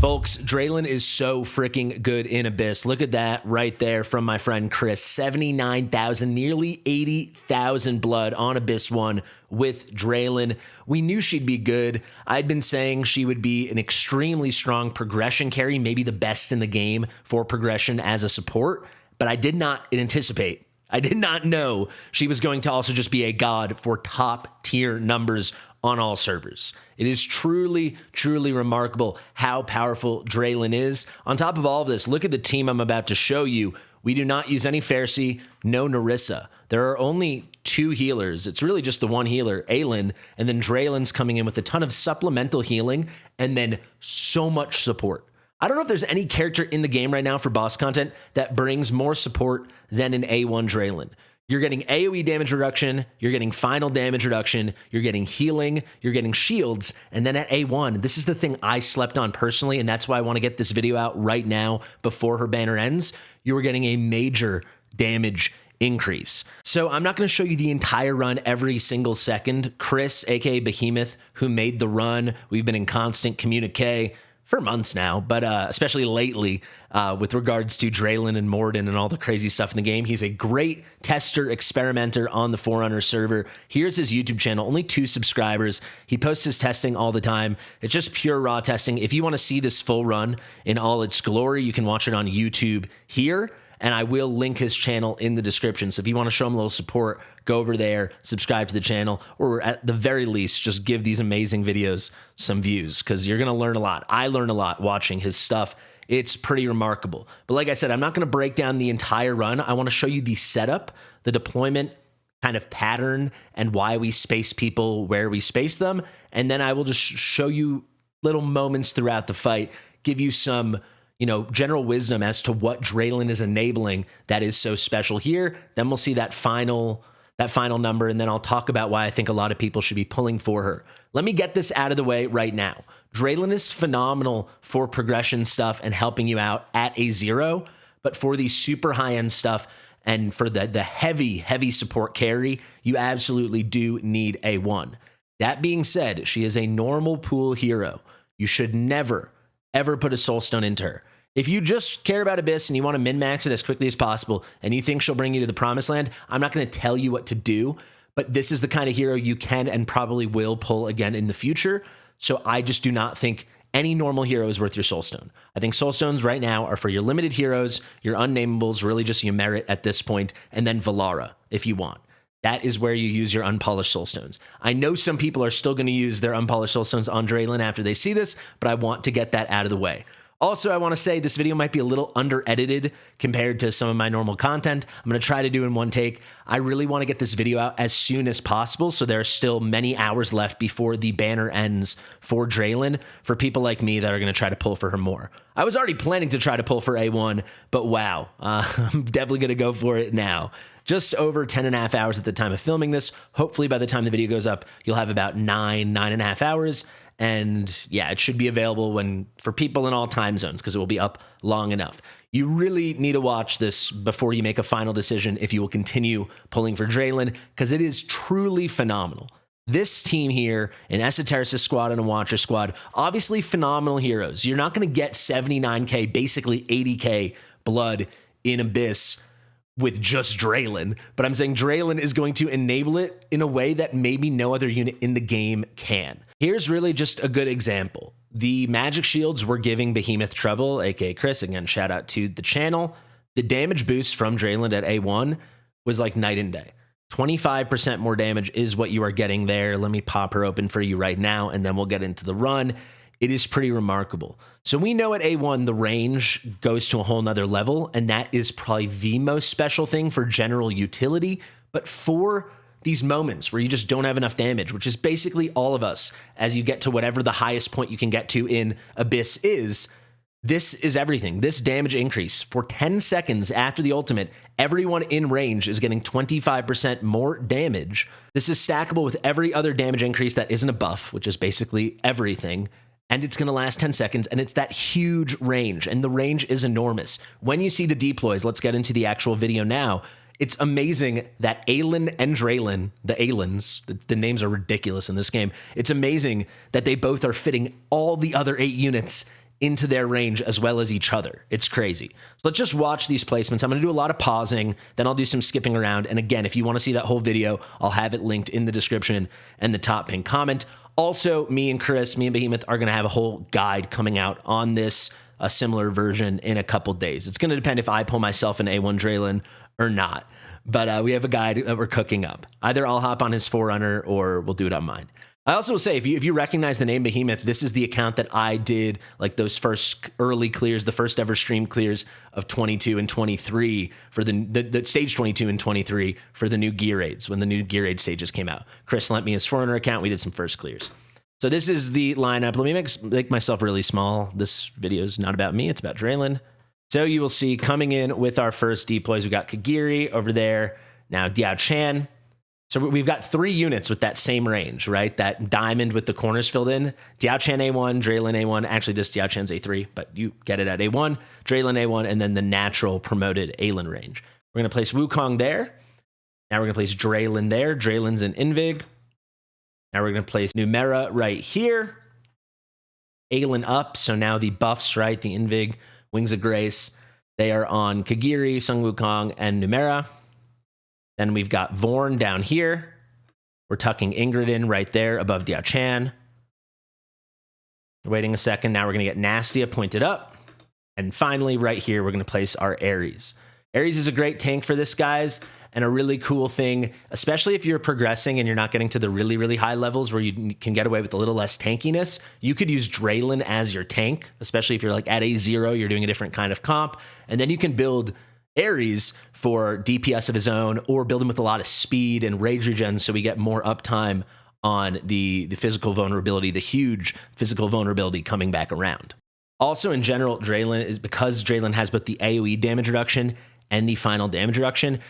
Folks, Draelyn is so freaking good in Abyss. Look at that right there from my friend Chris. 79,000, nearly 80,000 blood on Abyss 1 with Draelyn. We knew she'd be good. I'd been saying she would be an extremely strong progression carry, maybe the best in the game for progression as a support, but I did not anticipate. I did not know she was going to also just be a god for top tier numbers on all servers. It is truly, truly remarkable how powerful Draelyn is. On top of all of this, look at the team I'm about to show you. We do not use any Pharisee, no Narissa. There are only 2 healers. It's really just the one healer, Aelin, and then Draelyn's coming in with a ton of supplemental healing and then so much support. I don't know if there's any character in the game right now for boss content that brings more support than an A1 Draelyn. You're getting AoE damage reduction, you're getting final damage reduction, you're getting healing, you're getting shields, and then at A1, this is the thing I slept on personally, and that's why I want to get this video out right now before her banner ends. You are getting a major damage increase. So I'm not going to show you the entire run every single second. Chris, aka Behemoth, who made the run, we've been in constant communique for months now, but especially lately with regards to Draelyn and Morden and all the crazy stuff in the game. He's a great tester, experimenter on the Forerunner server. Here's his YouTube channel, only 2 subscribers. He posts his testing all the time. It's just pure raw testing. If you want to see this full run in all its glory, you can watch it on YouTube here. And I will link his channel in the description. So if you want to show him a little support, go over there, subscribe to the channel, or at the very least, just give these amazing videos some views because you're going to learn a lot. I learn a lot watching his stuff. It's pretty remarkable. But like I said, I'm not going to break down the entire run. I want to show you the setup, the deployment kind of pattern, and why we space people where we space them. And then I will just show you little moments throughout the fight, give you some general wisdom as to what Draelyn is enabling that is so special here. Then we'll see that final number, and then I'll talk about why I think a lot of people should be pulling for her. Let me get this out of the way right now. Draelyn is phenomenal for progression stuff and helping you out at a 0, but for the super high-end stuff and for the heavy, heavy support carry, you absolutely do need a 1. That being said, she is a normal pool hero. You should never, ever put a soul stone into her. If you just care about Abyss and you want to min-max it as quickly as possible and you think she'll bring you to the promised land, I'm not going to tell you what to do, but this is the kind of hero you can and probably will pull again in the future. So I just do not think any normal hero is worth your soul stone. I think soul stones right now are for your limited heroes, your unnamables, really just your merit at this point, and then Valara if you want. That is where you use your unpolished soul stones. I know some people are still going to use their unpolished soul stones on Draelyn after they see this, but I want to get that out of the way. Also, I want to say this video might be a little under-edited compared to some of my normal content. I'm going to try to do in one take. I really want to get this video out as soon as possible, so there are still many hours left before the banner ends for Draelyn for people like me that are going to try to pull for her more. I was already planning to try to pull for A1, but wow, I'm definitely going to go for it now. Just over 10.5 hours at the time of filming this. Hopefully by the time the video goes up, you'll have about 9.5 hours. And yeah, it should be available for people in all time zones because it will be up long enough. You really need to watch this before you make a final decision if you will continue pulling for Draelyn because it is truly phenomenal. This team here, an Esotericist squad and a Watcher squad, obviously phenomenal heroes. You're not going to get 79k, basically 80k blood in Abyss with just Draelyn, but I'm saying Draelyn is going to enable it in a way that maybe no other unit in the game can. Here's really just a good example. The magic shields were giving Behemoth trouble, aka Chris, again, shout out to the channel. The damage boost from Draelyn at A1 was like night and day. 25% more damage is what you are getting there. Let me pop her open for you right now, and then we'll get into the run. It is pretty remarkable. So we know at A1, the range goes to a whole nother level, and that is probably the most special thing for general utility. But for these moments where you just don't have enough damage, which is basically all of us, as you get to whatever the highest point you can get to in Abyss is, this is everything. This damage increase for 10 seconds after the ultimate, everyone in range is getting 25% more damage. This is stackable with every other damage increase that isn't a buff, which is basically everything. And it's going to last 10 seconds, and it's that huge range, and the range is enormous. When you see the deploys, let's get into the actual video now. It's amazing that Aelin and Draelyn, the Aelins, the names are ridiculous in this game. It's amazing that they both are fitting all the other 8 units into their range as well as each other. It's crazy. So let's just watch these placements. I'm going to do a lot of pausing, then I'll do some skipping around. And again, if you want to see that whole video, I'll have it linked in the description and the top pinned comment. Also, me and Behemoth are going to have a whole guide coming out on this, a similar version in a couple days. It's going to depend if I pull myself an A1 Draelyn or not. But we have a guide that we're cooking up. Either I'll hop on his Forerunner or we'll do it on mine. I also will say, if you recognize the name Behemoth, this is the account that I did like those first early clears, the first ever stream clears of 22 and 23 for the stage 22 and 23 for the new gear raids, when the new gear raid stages came out. Chris lent me his Forerunner account. We did some first clears. So this is the lineup. Let me make myself really small. This video is not about me. It's about Draelyn. So you will see coming in with our first deploys, we got Kagiri over there. Now Diao Chan. So we've got 3 units with that same range, right? That diamond with the corners filled in. Diao Chan A1, Draelyn A1. Actually, this Diao Chan's A3, but you get it at A1, Draelyn A1, and then the natural promoted Aelin range. We're going to place Wukong there. Now we're going to place Draelyn there. Draelyn's in Invig. Now we're going to place Numera right here. Aelin up. So now the buffs, right? The Invig, Wings of Grace, they are on Kagiri, Sung Wukong, and Numera. Then we've got Vorn down here. We're tucking Ingrid in right there above Diao Chan. Waiting a second. Now we're going to get Nastia pointed up. And finally, right here, we're going to place our Ares. Ares is a great tank for this, guys, and a really cool thing, especially if you're progressing and you're not getting to the really, really high levels where you can get away with a little less tankiness. You could use Draelyn as your tank, especially if you're like at A0, you're doing a different kind of comp. And then you can build Ares for DPS of his own, or build him with a lot of speed and rage regen so we get more uptime on the physical vulnerability, the huge physical vulnerability coming back around. Also, in general, Draelyn is, because Draelyn has both the AoE damage reduction and the final damage reduction,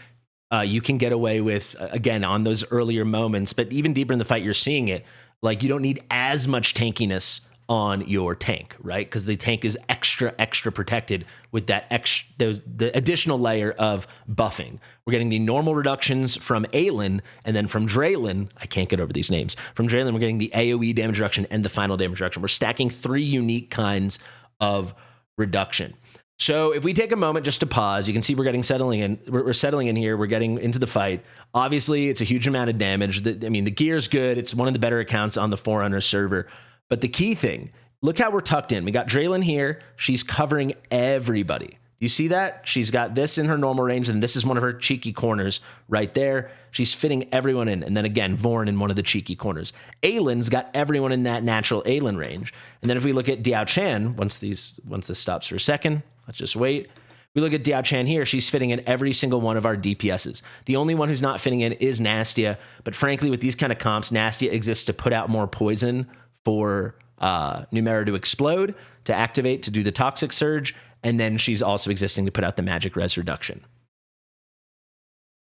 you can get away with, again, on those earlier moments, but even deeper in the fight, you're seeing it, like you don't need as much tankiness on your tank, right? Because the tank is extra protected with that the additional layer of buffing. We're getting the normal reductions from Aelin, and then from Draelyn, I can't get over these names. From Draelyn, we're getting the AoE damage reduction and the final damage reduction. We're stacking 3 unique kinds of reduction. So if we take a moment just to pause, you can see we're getting settling in. We're settling in here. We're getting into the fight. Obviously, it's a huge amount of damage. The gear's good. It's one of the better accounts on the Forerunner server. But the key thing, look how we're tucked in. We got Draelyn here. She's covering everybody. Do you see that? She's got this in her normal range, and this is one of her cheeky corners right there. She's fitting everyone in. And then again, Vorn in one of the cheeky corners. Aelin's got everyone in that natural Aelin range. And then if we look at Diao Chan, once this stops for a second, let's just wait. We look at Diao Chan here. She's fitting in every single one of our DPSs. The only one who's not fitting in is Nastia. But frankly, with these kind of comps, Nastia exists to put out more poison for Numera to explode, to activate, to do the toxic surge, and then she's also existing to put out the magic res reduction.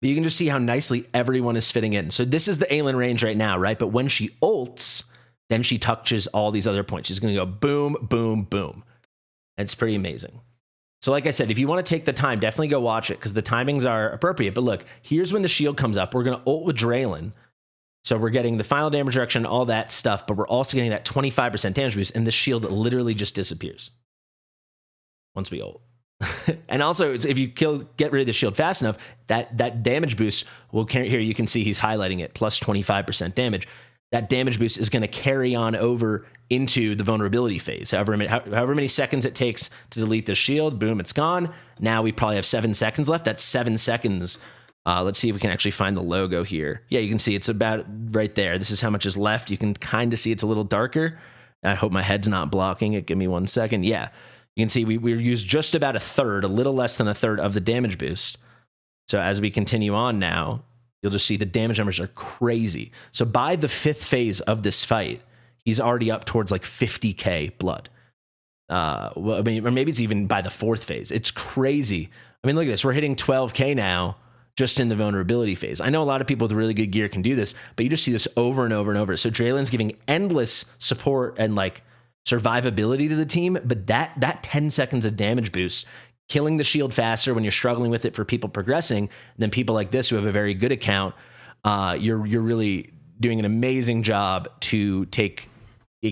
But you can just see how nicely everyone is fitting in. So this is the Aelin range right now, right? But when she ults, then she touches all these other points. She's going to go boom, boom, boom. It's pretty amazing. So like I said, if you want to take the time, definitely go watch it because the timings are appropriate. But look, here's when the shield comes up. We're going to ult with Draelyn. So we're getting the final damage reduction, all that stuff, but we're also getting that 25% damage boost, and the shield literally just disappears once we ult. And also, if you get rid of the shield fast enough, that damage boost will carry, here you can see he's highlighting it, plus 25% damage. That damage boost is going to carry on over into the vulnerability phase. However many seconds it takes to delete the shield, boom, it's gone. Now we probably have 7 seconds left. That's 7 seconds. Let's see if we can actually find the logo here. Yeah, you can see it's about right there. This is how much is left. You can kind of see it's a little darker. I hope my head's not blocking it. Give me 1 second. Yeah, you can see we used just about a third, a little less than a third of the damage boost. So as we continue on now, you'll just see the damage numbers are crazy. So by the 5th phase of this fight, he's already up towards like 50k blood. Well, I mean, or maybe it's even by the 4th phase. It's crazy. I mean, look at this. We're hitting 12k now, just in the vulnerability phase. I know a lot of people with really good gear can do this, but you just see this over and over and over. So Draelyn's giving endless support and like survivability to the team, but that 10 seconds of damage boost, killing the shield faster when you're struggling with it for people progressing than people like this who have a very good account, you're really doing an amazing job to take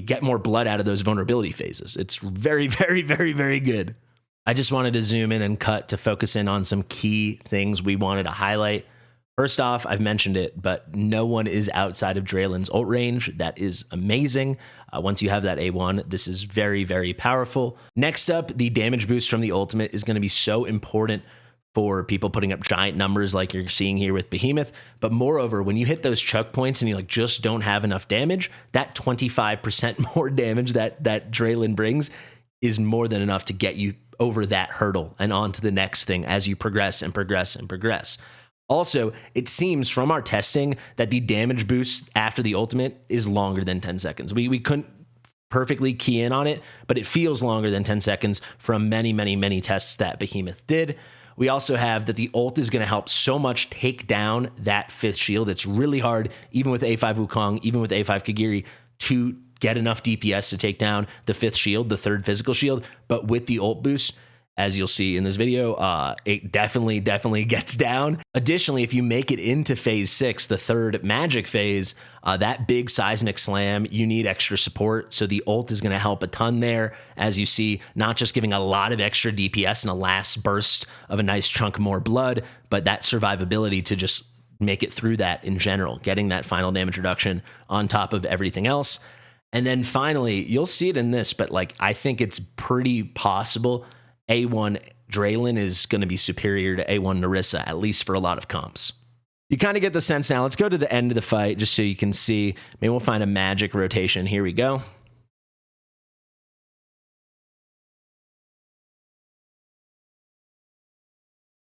get more blood out of those vulnerability phases. It's very, very, very, very good. I just wanted to zoom in and cut to focus in on some key things we wanted to highlight. First off, I've mentioned it, but no one is outside of Draelyn's ult range. That is amazing. Once you have that A1, this is very, very powerful. Next up, the damage boost from the ultimate is going to be so important for people putting up giant numbers like you're seeing here with Behemoth. But moreover, when you hit those choke points and you like just don't have enough damage, that 25% more damage that Draelyn brings is more than enough to get you over that hurdle and on to the next thing as you progress and progress and progress. Also, it seems from our testing that the damage boost after the ultimate is longer than 10 seconds. We couldn't perfectly key in on it, but it feels longer than 10 seconds from many, many, many tests that Behemoth did. We also have that the ult is going to help so much take down that 5th shield. It's really hard, even with A5 Wukong, even with A5 Kagiri, to get enough DPS to take down the 5th shield, the 3rd physical shield. But with the ult boost, as you'll see in this video, it definitely gets down. Additionally, if you make it into phase 6, the 3rd magic phase, that big seismic slam, you need extra support. So the ult is going to help a ton there. As you see, not just giving a lot of extra DPS in a last burst of a nice chunk more blood, but that survivability to just make it through that in general, getting that final damage reduction on top of everything else. And then finally, you'll see it in this, but like I think it's pretty possible A1 Draelyn is going to be superior to A1 Narissa, at least for a lot of comps. You kind of get the sense now. Let's go to the end of the fight just so you can see. Maybe we'll find a magic rotation. Here we go.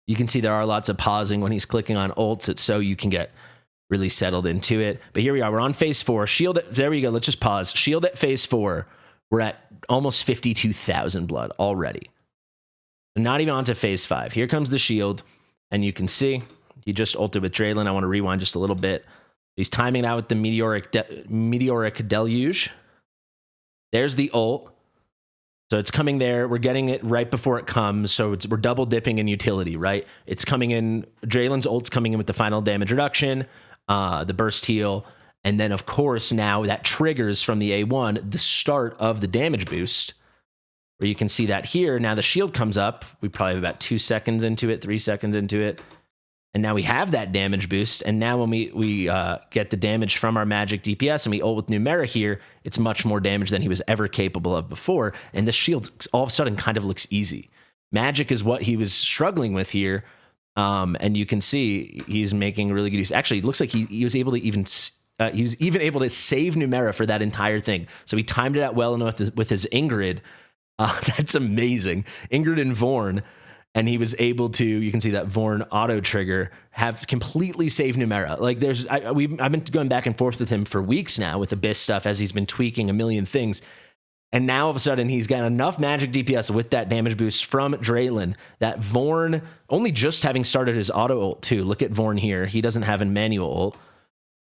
You can see there are lots of pausing when he's clicking on ults. It's so you can get really settled into it. But here we are. We're on phase 4. Shield at, there we go. Let's just pause. Shield at phase 4. We're at almost 52,000 blood already. Not even onto phase 5. Here comes the shield, and you can see he just ulted with Draelyn. I want to rewind just a little bit. He's timing it out with the meteoric deluge. There's the ult. So it's coming there. We're getting it right before it comes. So we're double dipping in utility, right? It's coming in. Draelyn's ult's coming in with the final damage reduction, the burst heal. And then, of course, now that triggers from the A1 the start of the damage boost, where you can see that here. Now the shield comes up. We probably have about 2 seconds into it, 3 seconds into it. And now we have that damage boost. And now when we get the damage from our magic DPS and we ult with Numera here, it's much more damage than he was ever capable of before. And the shield all of a sudden kind of looks easy. Magic is what he was struggling with here. And you can see he's making really good use. Actually, it looks like he was able to even... he was even able to save Numera for that entire thing. So he timed it out well enough with his Ingrid. That's amazing. Ingrid and Vorn, and he was able to, you can see that Vorn auto trigger, have completely saved Numera. Like I've been going back and forth with him for weeks now with ABYYS stuff as he's been tweaking a million things. And now all of a sudden he's got enough magic DPS with that damage boost from Draelyn that Vorn, only just having started his auto ult too. Look at Vorn here. He doesn't have a manual ult.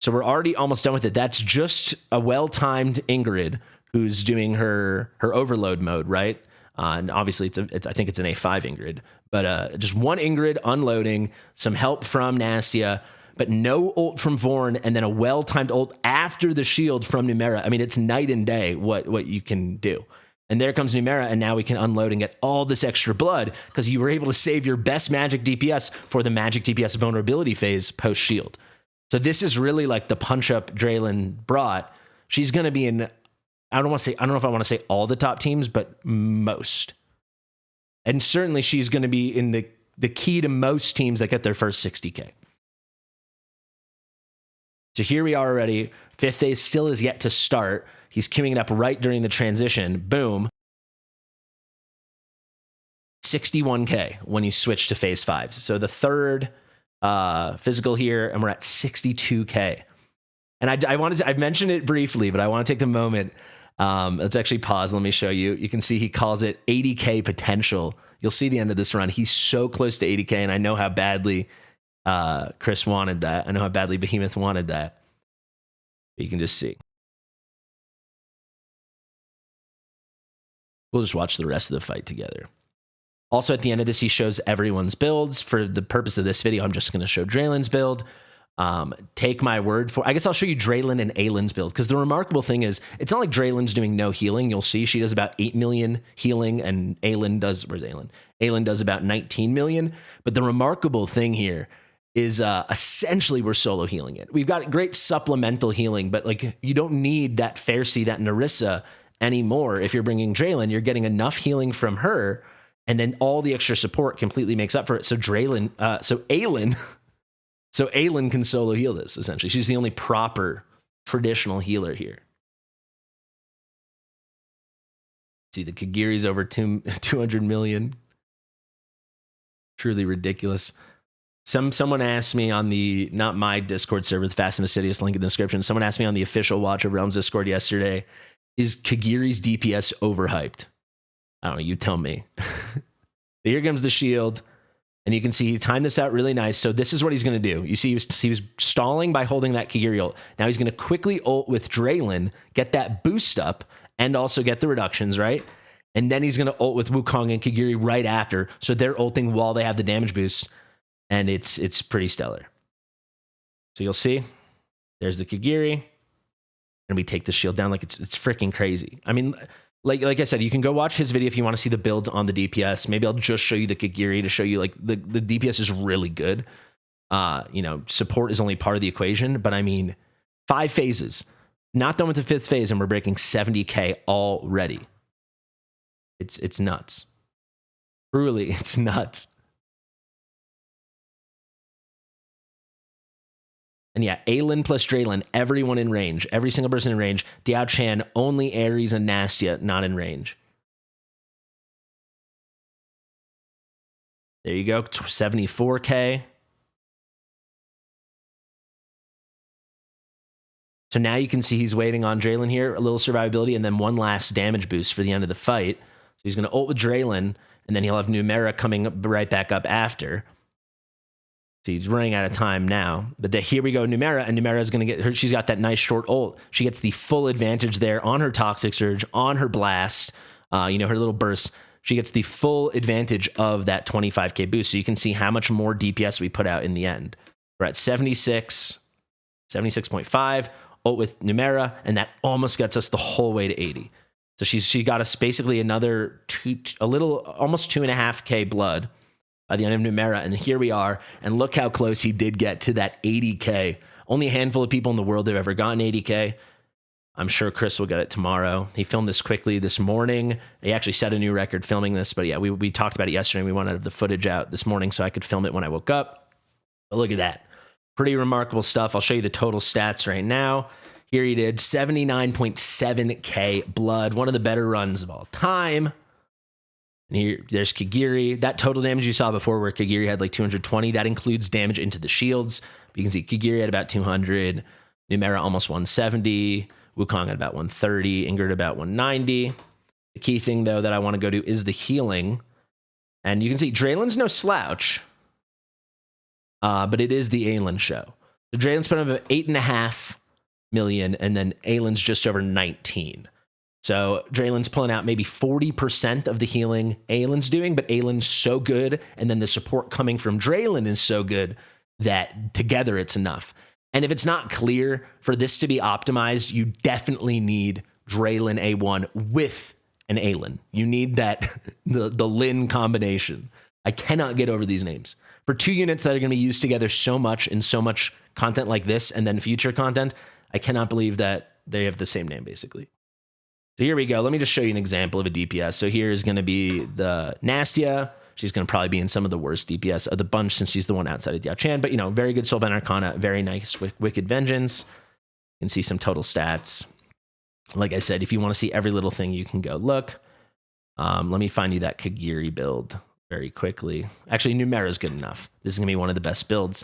So we're already almost done with it. That's just a well-timed Ingrid who's doing her overload mode, right? And obviously, I think it's an A5 Ingrid. But just one Ingrid unloading, some help from Nastia, but no ult from Vorn, and then a well-timed ult after the shield from Numera. I mean, it's night and day what you can do. And there comes Numera, and now we can unload and get all this extra blood because you were able to save your best magic DPS for the magic DPS vulnerability phase post-shield. So this is really like the punch-up Draelyn brought. She's going to be in... I don't know if I want to say all the top teams, but most. And certainly she's going to be in the key to most teams that get their first 60K. So here we are already. 5th phase still is yet to start. He's queuing it up right during the transition. Boom. 61K when you switch to phase 5. So the 3rd physical here, and we're at 62K. And I've mentioned it briefly, but I want to take the moment. Let's actually pause. Let me show you. You can see he calls it 80K potential. You'll see the end of this run. He's so close to 80K, and I know how badly Chris wanted that. I know how badly Behemoth wanted that. But you can just see. We'll just watch the rest of the fight together. Also, at the end of this, he shows everyone's builds. For the purpose of this video, I'm just going to show Draelyn's build. Take my word for, I guess I'll show you Draelyn and Aelin's build, because the remarkable thing is, it's not like Draelyn's doing no healing. You'll see she does about 8 million healing, and Aelin does, where's Aelin? Aelin does about 19 million. But the remarkable thing here is essentially we're solo healing it. We've got great supplemental healing, but like you don't need that Fasti, that Narissa anymore. If you're bringing Draelyn, you're getting enough healing from her, and then all the extra support completely makes up for it. So Aelin can solo heal this, essentially. She's the only proper traditional healer here. See, the Kagiri's over 200 million. Truly ridiculous. Someone asked me on the, not my Discord server, the Fast and Fastidious, link in the description. Someone asked me on the official Watch of Realms Discord yesterday, is Kagiri's DPS overhyped? I don't know, you tell me. Here comes the shield. And you can see he timed this out really nice. So this is what he's going to do. You see he was stalling by holding that Kagiri ult. Now he's going to quickly ult with Draelyn, get that boost up, and also get the reductions, right? And then he's going to ult with Wukong and Kagiri right after. So they're ulting while they have the damage boost. And it's pretty stellar. So you'll see, there's the Kagiri. And we take the shield down like it's freaking crazy. I mean, like I said, you can go watch his video if you want to see the builds on the DPS. Maybe I'll just show you the Kagiri to show you like the DPS is really good. You know, support is only part of the equation, but I mean, 5 phases. Not done with the 5th phase, and we're breaking 70k already. It's nuts. Truly, it's nuts. And yeah, Aelin plus Draelyn, everyone in range. Every single person in range. Diao Chan, only Ares and Nastia not in range. There you go, 74k. So now you can see he's waiting on Draelyn here, a little survivability, and then one last damage boost for the end of the fight. So he's going to ult with Draelyn, and then he'll have Numera coming right back up after. He's running out of time now, but here we go. Numera, and Numera is going to get her. She's got that nice short ult. She gets the full advantage there on her Toxic Surge, on her Blast, you know, her little burst. She gets the full advantage of that 25k boost. So you can see how much more DPS we put out in the end. We're at 76.5 ult with Numera, and that almost gets us the whole way to 80. So she got us basically another almost 2.5k blood by the end of Numera, and here we are, and look how close he did get to that 80k. Only a handful of people in the world have ever gotten 80k. I'm sure Chris will get it tomorrow. He filmed this quickly this morning. He actually set a new record filming this, but yeah, we talked about it yesterday, and we wanted the footage out this morning so I could film it when I woke up. But look at that. Pretty remarkable stuff. I'll show you the total stats right now. Here he did 79.7k blood, one of the better runs of all time. And here, there's Kagiri. That total damage you saw before where Kagiri had like 220, that includes damage into the shields. But you can see Kagiri had about 200, Numera almost 170, Wukong at about 130, Ingrid about 190. The key thing, though, that I want to go to is the healing. And you can see Draelyn's no slouch, but it is the Aelin show. So Draelyn's put up about 8.5 million, and then Aelin's just over 19. So Draelyn's pulling out maybe 40% of the healing Aelin's doing, but Aelin's so good, and then the support coming from Draelyn is so good that together it's enough. And if it's not clear, for this to be optimized, you definitely need Draelyn A1 with an Aelin. You need that, the Lin combination. I cannot get over these names. For 2 units that are going to be used together so much in so much content like this and then future content, I cannot believe that they have the same name, basically. So here we go. Let me just show you an example of a DPS. So here is going to be the Nastia. She's going to probably be in some of the worst DPS of the bunch since she's the one outside of Diao Chan. But, you know, very good Soulbound Arcana, very nice Wicked Vengeance. You can see some total stats. Like I said, if you want to see every little thing, you can go look. Let me find you that Kagiri build very quickly. Actually, Numera is good enough. This is going to be one of the best builds.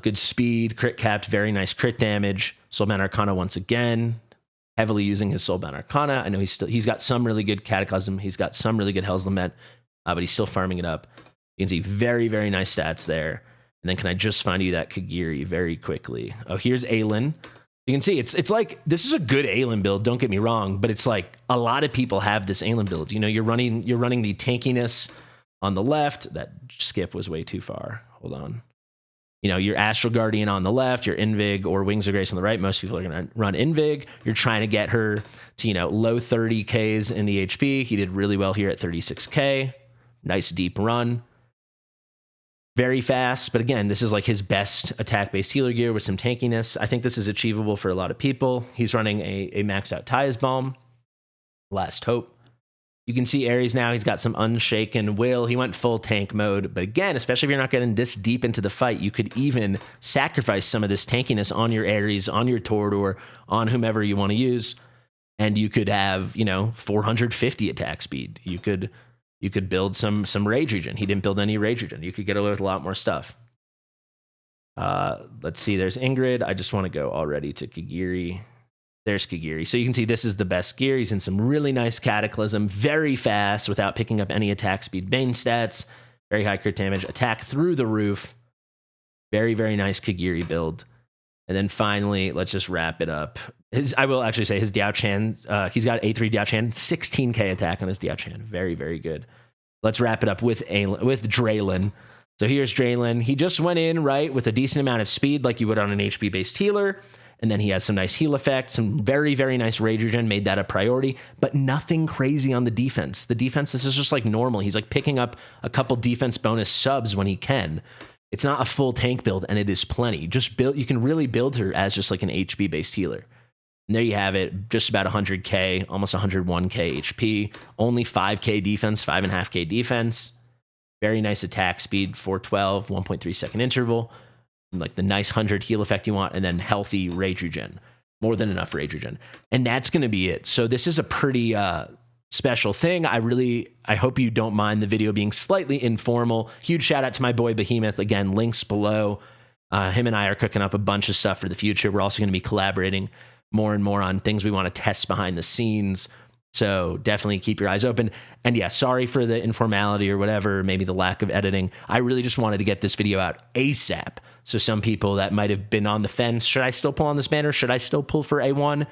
Good speed, crit capped, very nice crit damage. Soulbound Arcana once again. Heavily using his Soulbound Arcana. I know he's got some really good Cataclysm. He's got some really good Hell's Lament, but he's still farming it up. You can see very, very nice stats there. And then can I just find you that Kagiri very quickly? Oh, here's Aelin. You can see it's like, this is a good Aelin build, don't get me wrong, but it's like a lot of people have this Aelin build. You know, you're running the tankiness on the left. That skip was way too far. Hold on. you know, your Astral Guardian on the left, your Invig or Wings of Grace on the right. Most people are going to run Invig. You're trying to get her to, you know, low 30Ks in the HP. He did really well here at 36K. Nice deep run. Very fast, but again, this is like his best attack-based healer gear with some tankiness. I think this is achievable for a lot of people. He's running a maxed out Ty's Balm. Last Hope. You can see Ares now, he's got some unshaken will. He went full tank mode, but again, especially if you're not getting this deep into the fight, you could even sacrifice some of this tankiness on your Ares, on your Torador, on whomever you want to use, and you could have, you know, 450 attack speed. You could build some Rage Regen. He didn't build any Rage Regen. You could get away with a lot more stuff. Let's see, there's Ingrid. I just want to go already to Kagiri. There's Kagiri. So you can see this is the best gear. He's in some really nice Cataclysm, very fast without picking up any attack speed Bane stats, very high crit damage, attack through the roof. Very, very nice Kagiri build. And then finally, let's just wrap it up. I will actually say his Diao Chan, he's got A3 Diao Chan, 16K attack on his Diao Chan. Very, very good. Let's wrap it up with Draelyn. So here's Draelyn. He just went in, right, with a decent amount of speed like you would on an HP-based healer. And then he has some nice heal effects, some very, very nice Rage Regen, made that a priority, but nothing crazy on the defense. The defense, this is just like normal. He's like picking up a couple defense bonus subs when he can. It's not a full tank build, and it is plenty. Just build, you can really build her as just like an HP-based healer. And there you have it, just about 100K, almost 101K HP, only 5K defense, 5.5K defense. Very nice attack speed, 412, 1.3 second interval. Like the nice 100 heal effect you want, and then healthy Rage Regen. More than enough Rage Regen. And that's going to be it. So this is a pretty special thing. I hope you don't mind the video being slightly informal. Huge shout out to my boy Behemoth. Again, links below. Him and I are cooking up a bunch of stuff for the future. We're also going to be collaborating more and more on things we want to test behind the scenes. So definitely keep your eyes open. And yeah, sorry for the informality or whatever, maybe the lack of editing. I really just wanted to get this video out ASAP. So some people that might have been on the fence, should I still pull on this banner? Should I still pull for A1?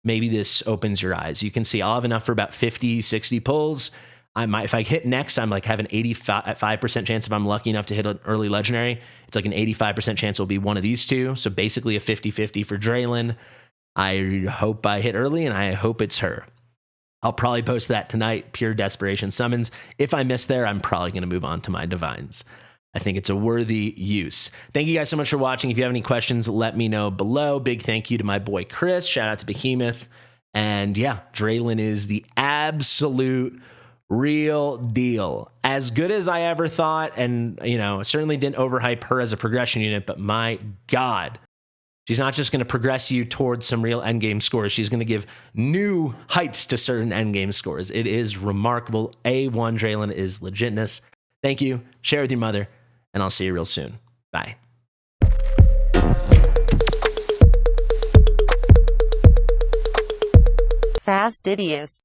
Maybe this opens your eyes. You can see I'll have enough for about 50, 60 pulls. I might, if I hit next, I'm like have an 85% chance if I'm lucky enough to hit an early legendary. It's like an 85% chance it'll be one of these two. So basically a 50-50 for Draelyn. I hope I hit early, and I hope it's her. I'll probably post that tonight, pure desperation summons. If I miss there, I'm probably going to move on to my divines. I think it's a worthy use. Thank you guys so much for watching. If you have any questions, let me know below. Big thank you to my boy Chris. Shout out to Behemoth. And yeah, Draelyn is the absolute real deal. As good as I ever thought, and you know, certainly didn't overhype her as a progression unit, but my God, she's not just going to progress you towards some real endgame scores. She's going to give new heights to certain endgame scores. It is remarkable. A1 Draelyn is legitness. Thank you. Share with your mother, and I'll see you real soon. Bye. Fastidious.